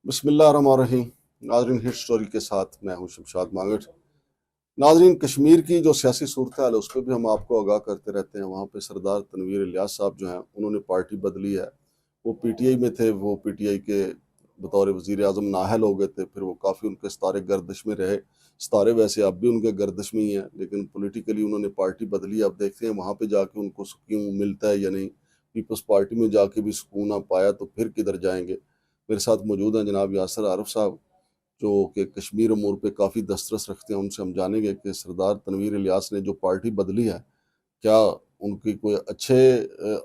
बिस्मिल्लाहिर्रहमानिर्रहीम। नाजरीन, hit story के साथ मैं हूं शमशाद मांगट। नाजरीन, कश्मीर की जो सियासी सूरत हाल है उस पर भी हम आपको आगाह करते रहते हैं। वहाँ पे सरदार तनवीर इलियास साहब जो हैं उन्होंने पार्टी बदली है। वो पीटीआई में थे, वो पीटीआई के बतौर वज़ीर आज़म नाहल हो गए थे, फिर वो काफ़ी उनके सितारे गर्दिश में रहे। सितारे वैसे अब भी उनके गर्दिश में ही हैं, लेकिन पॉलिटिकली उन्होंने पार्टी बदली। अब देखते हैं वहाँ पे जाके उनको सुकून मिलता है या नहीं। पीपल्स पार्टी में जाके भी सुकून ना पाया तो फिर किधर जाएंगे। मेरे साथ मौजूद हैं जनाब यासर आरिफ साहब, जो कि कश्मीर अमूर पे काफ़ी दस्तरस रखते हैं। उनसे हम जानेंगे कि सरदार तनवीर इलियास ने जो पार्टी बदली है, क्या उनकी कोई अच्छे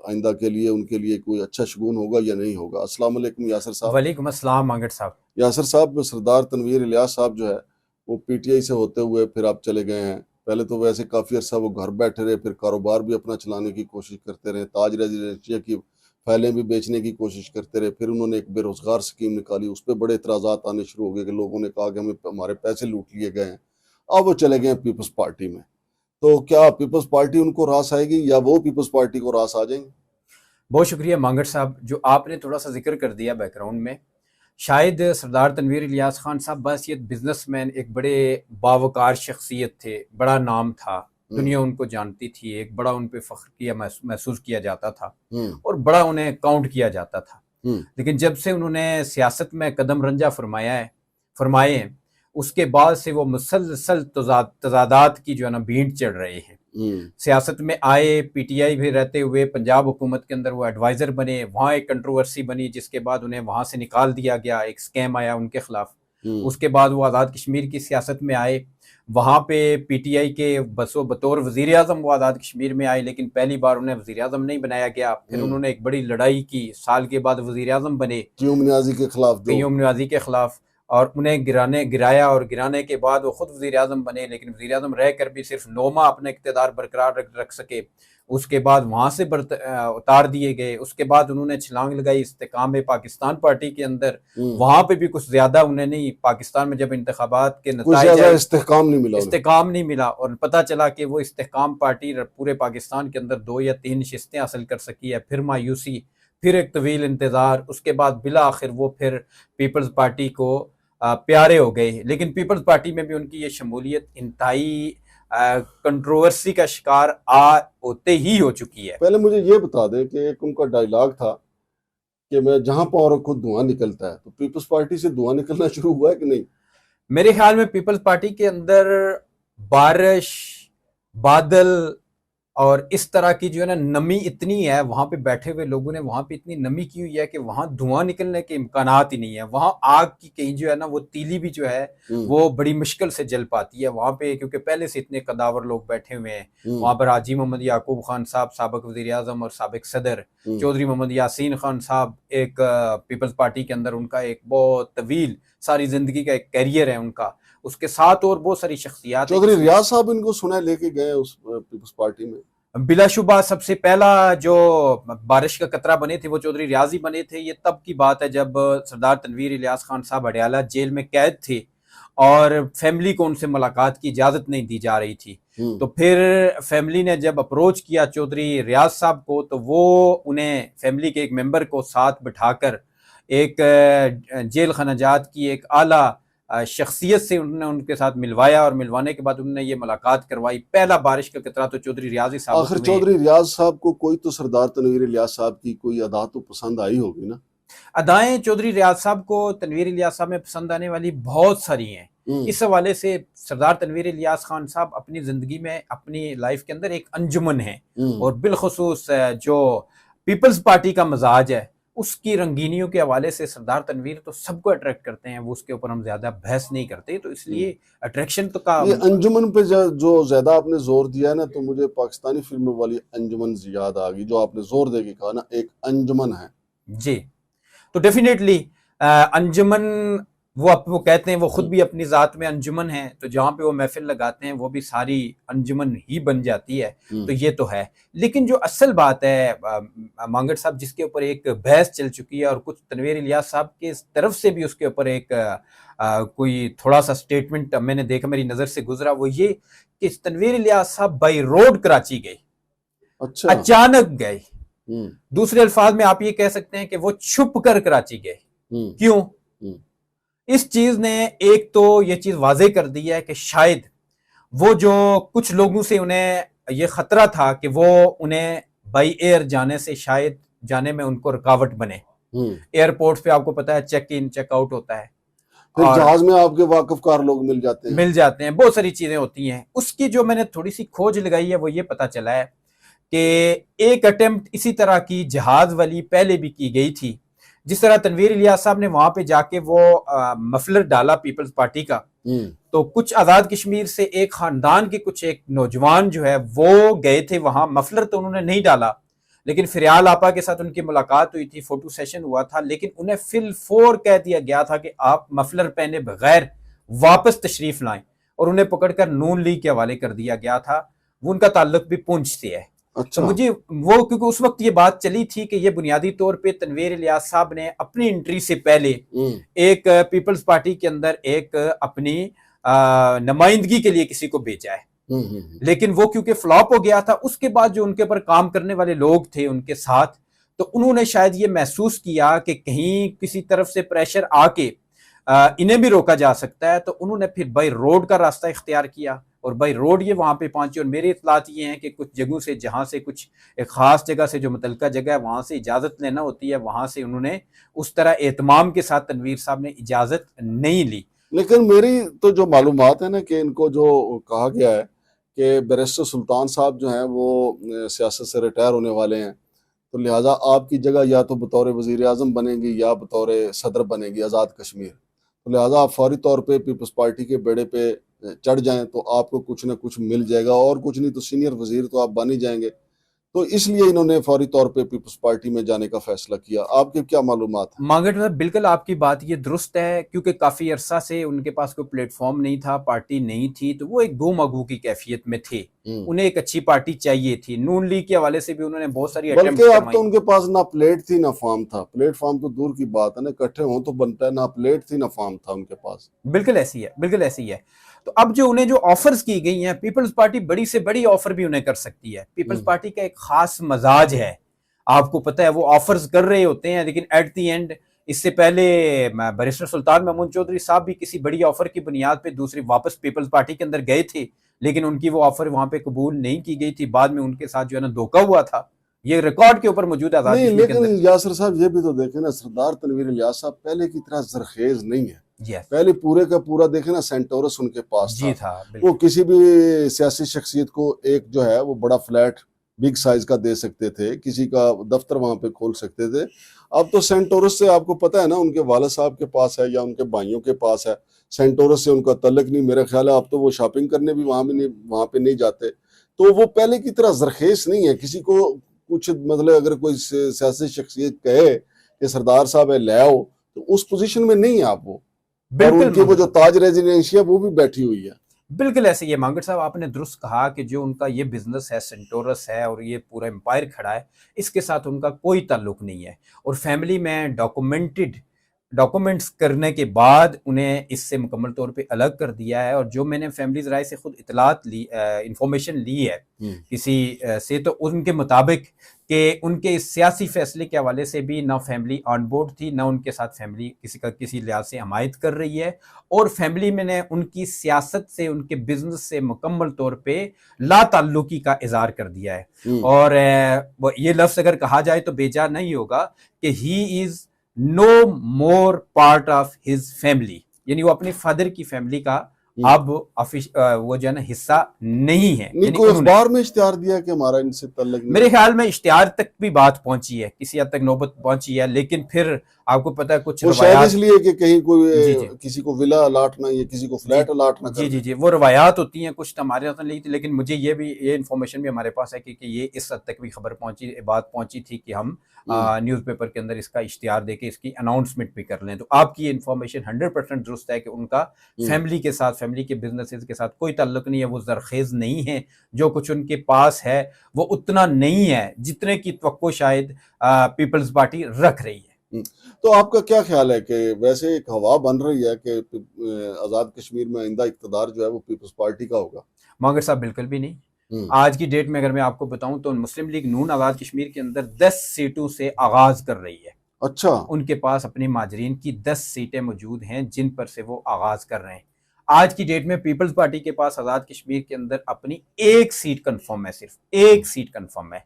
आइंदा के लिए उनके लिए कोई अच्छा शगुन होगा या नहीं होगा। अस्सलाम वालेकुम यासर साहब। वालेकुम अस्सलाम मांगट साहब। यासर साहब, सरदार तनवीर इलियास साहब जो है वो पीटीआई से होते हुए फिर आप चले गए हैं। पहले तो वैसे काफ़ी अर्सा वो घर बैठे रहे, फिर कारोबार भी अपना चलाने की कोशिश करते रहे, ताज रेजिडेंशिया की फाइलें भी बेचने की कोशिश करते रहे। फिर उन्होंने एक बेरोजगार स्कीम निकाली, उस पर बड़े इतराज़ात आने शुरू हो गए कि लोगों ने कहा कि हमें हमारे पैसे लूट लिए गए हैं। अब वो चले गए हैं पीपल्स पार्टी में। तो क्या पीपल्स पार्टी उनको रास आएगी या वो पीपल्स पार्टी को रास आ जाएंगे? बहुत शुक्रिया मांगट साहब, जो आपने थोड़ा सा जिक्र कर दिया बैकग्राउंड में। शायद सरदार तनवीर इलियास खान साहब बस ये बिजनेसमैन, एक बड़े बावकार शख्सियत थे, बड़ा नाम था, दुनिया उनको जानती थी, एक बड़ा उन पे फख्र किया महसूस किया जाता था और बड़ा उन्हें काउंट किया जाता था। लेकिन जब से उन्होंने सियासत में कदम रंजा फरमाए हैं, उसके बाद से वो मुसलसल तजादात की जो है ना भीड़ चढ़ रहे हैं। सियासत में आए, पीटीआई भी रहते हुए पंजाब हुकूमत के अंदर वो एडवाइजर बने, वहाँ एक कंट्रोवर्सी बनी जिसके बाद उन्हें वहाँ से निकाल दिया गया, एक स्कैम आया उनके खिलाफ। उसके बाद वो आज़ाद कश्मीर की सियासत में आए, वहाँ पे पीटीआई के बतौर वज़ीर आज़म वो आज़ाद कश्मीर में आए, लेकिन पहली बार उन्हें वज़ीर आज़म नहीं बनाया गया। फिर उन्होंने एक बड़ी लड़ाई की, साल के बाद वज़ीर आज़म बने क्यूम नियाजी के खिलाफ, क्यूम नियाजी के खिलाफ, और उन्हें गिराया, और गिराने के बाद वो खुद वज़ीर आज़म बने, लेकिन वज़ीर आज़म रह कर भी सिर्फ 9 माह अपने इक़्तिदार बरकरार रख सके। उसके बाद वहाँ से उतार दिए गए। उसके बाद उन्होंने छलांग लगाई इस्तेकाम पाकिस्तान पार्टी के अंदर। वहाँ पे भी कुछ ज़्यादा उन्हें नहीं, पाकिस्तान में जब इंतखाबात के नतीजे इस्तेकाम नहीं मिला और पता चला कि वो इस्तेकाम पार्टी पूरे पाकिस्तान के अंदर 2 या 3 नशिस्तें हासिल कर सकी है। फिर मायूसी, फिर एक तवील इंतज़ार, उसके बाद बिला आखिर वो फिर पीपल्स पार्टी को प्यारे हो गए। लेकिन पीपल्स पार्टी में भी उनकी ये शमूलियत इंतहाई कंट्रोवर्सी का शिकार होते ही हो चुकी है। पहले मुझे ये बता दें कि एक उनका डायलॉग था कि मैं जहां पाऊं रखूं धुआं निकलता है, तो पीपल्स पार्टी से धुआं निकलना शुरू हुआ है कि नहीं? मेरे ख्याल में पीपल्स पार्टी के अंदर बारिश, बादल और इस तरह की जो है ना नमी इतनी है, वहां पे बैठे हुए लोगों ने वहां पे इतनी नमी की हुई है कि वहां धुआं निकलने के इम्कानात ही नहीं है। वहां आग की कहीं जो है ना वो तीली भी जो है वो बड़ी मुश्किल से जल पाती है वहां पे, क्योंकि पहले से इतने कदावर लोग बैठे हुए हैं। वहां पर हाजी मोहम्मद याकूब खान साहब, साबिक वज़ीर आज़म और साबिक सदर, चौधरी मोहम्मद यासीन खान साहब, एक पीपल्स पार्टी के अंदर उनका एक बहुत तवील सारी जिंदगी का एक कैरियर है उनका। उसके साथ और बहुत सारी शख्सियात, चौधरी रियाज साहब इनको सुना लेके गए उस पीपल्स पार्टी में। बिलाशुबा सबसे पहला जो बारिश का कतरा बने थे वो चौधरी रियाज ही बने थे। ये तब की बात है जब सरदार तनवीर इलियास खान साहब अडयाला जेल में कैद थे और फैमिली को उनसे मुलाकात की इजाज़त नहीं दी जा रही थी। तो फिर फैमिली ने जब अप्रोच किया चौधरी रियाज साहब को, तो वो उन्हें फैमिली के एक मेंबर को साथ बिठाकर एक जेल खनाजात की एक आला शख्सियत से उन्होंने उनके साथ मिलवाया, और मिलवाने के बाद उन्होंने ये मुलाकात करवाई। पहला बारिश का कतरा तो चौधरी रियाज ही साहब। आखिर चौधरी रियाज साहब को कोई तो सरदार तनवीर इलियास साहब की कोई अदा तो पसंद आई होगी ना? अदाएं चौधरी रियाज साहब को तनवीर इलियास साहब में पसंद आने वाली बहुत सारी हैं। इस हवाले से सरदार तनवीर इलियास खान साहब अपनी जिंदगी में, अपनी लाइफ के अंदर एक अंजुमन है, और बिलखुसूस जो पीपल्स पार्टी का मजाज है उसकी रंगीनियों के हवाले से सरदार तनवीर तो सबको अट्रैक्ट करते हैं। वो उसके ऊपर हम ज्यादा बहस नहीं करते, तो इसलिए अट्रैक्शन तो का ये अंजुमन पे जो ज्यादा आपने जोर दिया ना, तो मुझे पाकिस्तानी फिल्मों वाली अंजुमन याद आ गई, जो आपने जोर दे के कहा ना, एक अंजुमन है जी। तो डेफिनेटली अंजुमन, वो कहते हैं, वो खुद भी अपनी ज़ात में अंजुमन है, तो जहाँ पे वो महफिल लगाते हैं वो भी सारी अंजुमन ही बन जाती है। तो ये तो है। लेकिन जो असल बात है मांगट साहब, जिसके ऊपर एक बहस चल चुकी है और कुछ तनवीर इलियास साहब की तरफ से भी उसके ऊपर एक कोई थोड़ा सा स्टेटमेंट मैंने देखा, मेरी नज़र से गुजरा, वो ये कि तनवीर इलियास साहब बाई रोड कराची गए। अच्छा। अचानक गए। दूसरे अल्फाज में आप ये कह सकते हैं कि वो छुप कर कराची गए। क्यों? इस चीज ने एक तो ये चीज वाजे कर दी है कि शायद वो जो कुछ लोगों से उन्हें ये खतरा था कि वो उन्हें बाई एयर जाने से शायद जाने में उनको रुकावट बने। एयरपोर्ट पे आपको पता है चेक इन चेक आउट होता है, फिर और जहाज में आपके वाकफकार लोग मिल जाते हैं, बहुत सारी चीजें होती हैं। उसकी जो मैंने थोड़ी सी खोज लगाई है वो ये पता चला है कि एक अटेम्प्ट इसी तरह की जहाज वाली पहले भी की गई थी। जिस तरह तनवीर इलियास साहब ने वहां पे जाके वो मफलर डाला पीपल्स पार्टी का, तो कुछ आजाद कश्मीर से एक खानदान के कुछ एक नौजवान जो है वो गए थे वहां। मफलर तो उन्होंने नहीं डाला, लेकिन फिरयाल आपा के साथ उनकी मुलाकात हुई थी, फोटो सेशन हुआ था, लेकिन उन्हें फिल फोर कह दिया गया था कि आप मफलर पहने बगैर वापस तशरीफ लाएं, और उन्हें पकड़कर नून लीग के हवाले कर दिया गया था। वो उनका ताल्लुक भी पुंछ से है। अच्छा। तो मुझे वो, क्योंकि उस वक्त ये बात चली थी कि ये बुनियादी तौर पे तनवीर इलियास साहब ने अपनी एंट्री से पहले एक पीपल्स पार्टी के अंदर एक अपनी नुमाइंदगी के लिए किसी को भेजा है, लेकिन वो क्योंकि फ्लॉप हो गया था, उसके बाद जो उनके ऊपर काम करने वाले लोग थे उनके साथ, तो उन्होंने शायद ये महसूस किया कि कहीं किसी तरफ से प्रेशर आके इन्हें भी रोका जा सकता है, तो उन्होंने फिर बाई रोड का रास्ता इख्तियार किया और बाई रोड ये वहां पे पहुंचे। और मेरी इतलात ये हैं कि कुछ जगहों से, जहां से कुछ एक खास जगह से जो मुतलका जगह है वहां से इजाजत लेना होती है, वहां से उन्होंने उस तरह एहतमाम के साथ तनवीर साहब ने इजाजत नहीं ली। लेकिन मेरी तो जो मालूमात है ना कि इनको जो कहा गया है कि बैरिस्टर सुल्तान साहब जो हैं वो सियासत से रिटायर होने वाले हैं, तो लिहाजा आपकी जगह या तो बतौर वजीर आजम बनेगी या बतौर सदर बनेगी आज़ाद कश्मीर, तो लिहाजा आप फौरी तौर पे पीपल्स पार्टी के बेड़े पे चढ़ जाएं तो आपको कुछ ना कुछ मिल जाएगा, और कुछ नहीं तो सीनियर वजीर तो आप बन ही जाएंगे। तो इसलिए इन्होंने फौरी तौर पे पीपल्स पार्टी में जाने का फैसला किया। आपके क्या मालूमात है? मांगट साहब, बिल्कुल आपकी बात ये दुरुस्त है, क्योंकि काफी अरसा से उनके पास कोई प्लेटफॉर्म नहीं था, पार्टी नहीं थी, तो वो एक गुम अगू की कैफियत में थे। उन्हें एक अच्छी पार्टी चाहिए थी। नून लीग के हवाले से भी उन्होंने बहुत सारी बल्कि अब तो उनके पास ना प्लेट थी ना फॉर्म था। प्लेटफॉर्म तो दूर की बात है ना, इकट्ठे हों तो बनता है, ना प्लेट थी ना फॉर्म था उनके पास। बिल्कुल ऐसी है, बिल्कुल ऐसी है। तो अब जो उन्हें जो ऑफर्स की गई हैं, पीपल्स पार्टी बड़ी से बड़ी ऑफर भी उन्हें कर सकती है। पीपल्स पार्टी का एक खास मजाज है, आपको पता है, वो ऑफर्स कर रहे होते हैं, लेकिन एट दी एंड, इससे पहले बैरिस्टर सुल्तान महमूद चौधरी साहब भी किसी बड़ी ऑफर की बुनियाद पे दूसरी वापस पीपल्स पार्टी के अंदर गए थे, लेकिन उनकी वो ऑफर वहां पे कबूल नहीं की गई थी। बाद में उनके साथ जो है ना धोखा हुआ था, ये रिकॉर्ड के ऊपर मौजूद है। नहीं, लेकिन यासर साहब ये भी तो देखें ना, सरदार तनवीर इलियास साहब पहले की तरह जरखेज नहीं है। पहले पूरे का पूरा देखे ना, सेंटोरस उनके पास था। वो किसी भी सियासी शख्सियत को एक जो है वो बड़ा फ्लैट बिग साइज का दे सकते थे, किसी का दफ्तर वहां पे खोल सकते थे। अब तो सेंटोरस से आपको पता है ना, उनके वालिद साहब के पास है या उनके भाइयों के पास है, सेंटोरस से उनका तल्लक नहीं। मेरा ख्याल है अब तो वो शॉपिंग करने भी वहां पे नहीं जाते। तो वो पहले की तरह जरखेज नहीं है। किसी को कुछ मतलब अगर कोई सियासी शख्सियत कहे कि सरदार साहब है ले आओ, तो उस पोजीशन में नहीं है आप वो। और उनकी वो जो ताज रेजिडेंशिया वो भी बैठी हुई है। बिल्कुल ऐसे ही है मांगट साहब, आपने दुरुस्त कहा कि जो उनका ये बिजनेस है, सेंटोरस है, और ये पूरा एम्पायर खड़ा है, इसके साथ उनका कोई ताल्लुक नहीं है। और फैमिली में डॉक्यूमेंट्स करने के बाद उन्हें इससे मुकम्मल तौर पे अलग कर दिया है। और जो मैंने फैमिली ज़राए से खुद इतलात ली, इंफॉर्मेशन ली है किसी से, तो उनके मुताबिक कि उनके इस सियासी फैसले के हवाले से भी ना फैमिली ऑन बोर्ड थी, ना उनके साथ फैमिली किसी लिहाज से हमायत कर रही है। और फैमिली में ने उनकी सियासत से, उनके बिजनेस से मुकम्मल तौर पे ला ताल्लुकी का इजहार कर दिया है। और ये लफ्ज़ अगर कहा जाए तो बेजा नहीं होगा कि he is no more part of his family, यानी वो अपने फादर की फैमिली का अब वो जो है ना हिस्सा नहीं है। कोई अखबार में इश्तिहार दिया कि हमारा इनसे तल्लुक नहीं। मेरे ख्याल में इश्तिहार तक भी बात पहुंची है, किसी हद तक नौबत पहुंची है, लेकिन फिर आपको पता है कुछ शायद इसलिए कि कहीं कोई किसी को विला अलाट ना या किसी को फ्लैट अलाट ना। जी, वो रवायात होती हैं, कुछ हमारे साथ नहीं थी। लेकिन मुझे ये इन्फॉर्मेशन भी हमारे पास है कि ये इस हद तक भी खबर बात पहुंची थी कि हम न्यूज़पेपर के अंदर इसका इश्तिहार देके इसकी अनाउंसमेंट भी कर लें। तो आपकी ये इन्फॉर्मेशन 100% दुरुस्त है कि उनका फैमिली के साथ, फैमिली के बिजनेसेस के साथ कोई ताल्लुक नहीं है। वो जरखेज नहीं है, जो कुछ उनके पास है वो उतना नहीं है जितने की तवक्को शायद पीपल्स पार्टी रख रही है। तो आपका क्या ख्याल है कि वैसे एक हवा बन रही है कि आज़ाद कश्मीर में आइंदा इक़्तिदार जो है वो पीपल्स पार्टी का होगा? मगर साहब बिल्कुल भी नहीं। आज की डेट में अगर मैं आपको बताऊं तो मुस्लिम लीग नून आज़ाद कश्मीर के अंदर 10 सीटों से आगाज कर रही है। अच्छा। उनके पास अपने माजरीन की 10 सीटें मौजूद हैं जिन पर से वो आगाज कर रहे हैं। आज की डेट में पीपल्स पार्टी के पास आजाद कश्मीर के अंदर अपनी एक सीट कंफर्म है, सिर्फ एक सीट कंफर्म है।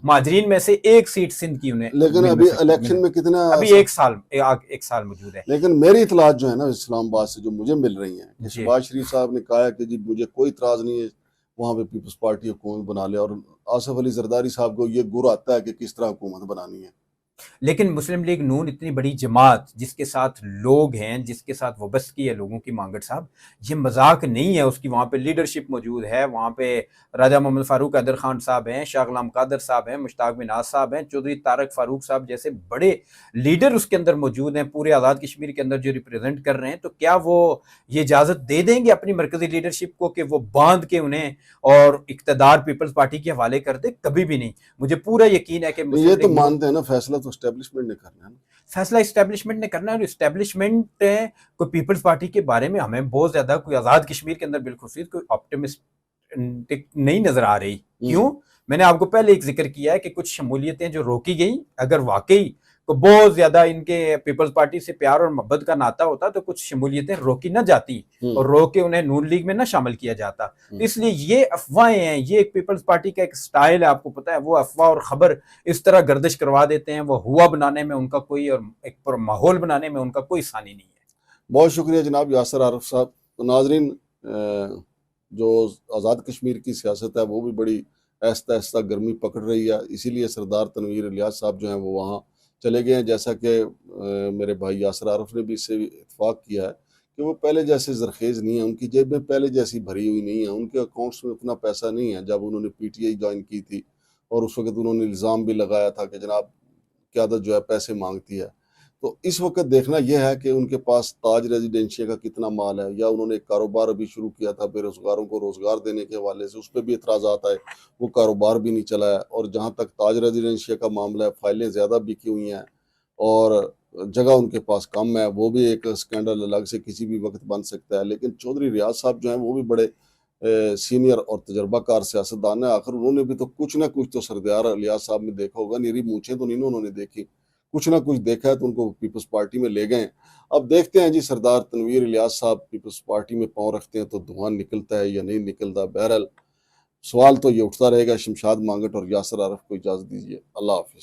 माजरीन में से एक सीट सिंध की उन्हें लेकिन मिल अभी मिल इलेक्शन में कितना अभी एक साल मौजूद है। लेकिन मेरी इतलात जो है ना इस्लामाबाद से जो मुझे मिल रही हैं कि जी शहबाज शरीफ साहब ने कहा है कि जी मुझे कोई इतराज़ नहीं है वहाँ पे पीपल्स पार्टी हुकूमत बना ले, और आसफ अली जरदारी साहब को ये गुर आता है कि किस तरह हुकूमत बनानी है। लेकिन मुस्लिम लीग नून इतनी बड़ी जमात जिसके साथ लोग हैं, जिसके साथ वाबस्तगी है लोगों की, मांगट साहब, ये मजाक नहीं है उसकी। वहाँ पे लीडरशिप मौजूद है, वहाँ पे राजा मोहम्मद फारूक अदर खान साहब हैं, शाह गुलाम कादर साहब हैं, मुश्ताक बिन नाज साहब हैं, चौधरी तारक फारूक साहब जैसे बड़े लीडर उसके अंदर मौजूद हैं, पूरे आज़ाद कश्मीर के अंदर जो रिप्रेजेंट कर रहे हैं। तो क्या वो ये इजाज़त दे देंगे अपनी मरकजी लीडरशिप को कि वो बांध के उन्हें और इक़्तिदार पीपल्स पार्टी के हवाले कर दे? कभी भी नहीं। मुझे पूरा यकीन है कि नहीं, ये मुस्लिम तो लीग नून मानते हैं ना, फैसला तो एस्टेब्लिशमेंट ने करना है ना। फैसला इस्टेब्लिशमेंट ने करना है, और इस्टेब्लिशमेंट को पीपल्स पार्टी के बारे में हमें बहुत ज्यादा कोई आजाद कश्मीर के अंदर बिलखुसूस कोई ऑप्टिमिस्टिक नहीं नजर आ रही। क्यों? मैंने आपको पहले एक जिक्र किया है कि कुछ शमूलियतें जो रोकी गई, अगर वाकई को बहुत ज्यादा इनके पीपल्स पार्टी से प्यार और मोहब्बत का नाता होता तो कुछ शमूलियतें रोकी ना जाती और रोक के उन्हें नून लीग में ना शामिल किया जाता। तो इसलिए ये अफवाहें हैं, ये एक पीपल्स पार्टी का एक स्टाइल है, आपको पता है। वो अफवाह और खबर इस तरह गर्दिश करवा देते हैं, वो हुआ बनाने में उनका कोई और एक माहौल बनाने में उनका कोई सानी नहीं है। बहुत शुक्रिया जनाब यासर आरफ साहब। तो नाजरीन, जो आज़ाद कश्मीर की सियासत है वो भी बड़ी आहिस्ता आहिस्ता गर्मी पकड़ रही है, इसीलिए सरदार तनवीर इलियास साहब जो हैं वो वहाँ चले गए हैं। जैसा कि मेरे भाई यासर आरफ ने भी इससे इत्फाक किया है कि वो पहले जैसे जरखेज़ नहीं है, उनकी जेब में पहले जैसी भरी हुई नहीं है, उनके अकाउंट्स में उतना पैसा नहीं है। जब उन्होंने पीटीआई ज्वाइन की थी और उस वक्त उन्होंने इल्ज़ाम भी लगाया था कि जनाब क़यादत जो है पैसे मांगती है। तो इस वक्त देखना यह है कि उनके पास ताज रेजिडेंशिया का कितना माल है, या उन्होंने एक कारोबार अभी शुरू किया था बेरोजगारों को रोजगार देने के हवाले से, उस पर भी इतराज़ात आए, वो कारोबार भी नहीं चला है। और जहाँ तक ताज रेजिडेंशिया का मामला है, फाइलें ज़्यादा बिकी हुई हैं और जगह उनके पास कम है, वो भी एक स्कैंडल अलग से किसी भी वक्त बन सकता है। लेकिन चौधरी रियाज साहब जो हैं वो भी बड़े सीनियर और तजर्बाकार सियासतदान है। आखिर उन्होंने भी तो कुछ ना कुछ तो सरदार इलियास साहब ने देखा होगा, निरी मूछें तो नहीं ना उन्होंने देखी, कुछ ना कुछ देखा है तो उनको पीपल्स पार्टी में ले गए। अब देखते हैं जी, सरदार तनवीर इलियास साहब पीपल्स पार्टी में पाँव रखते हैं तो धुआं निकलता है या नहीं निकलता। बहरहाल सवाल तो ये उठता रहेगा। शमशाद मांगट और यासर आरफ को इजाज़त दीजिए। अल्लाह हाफिज़।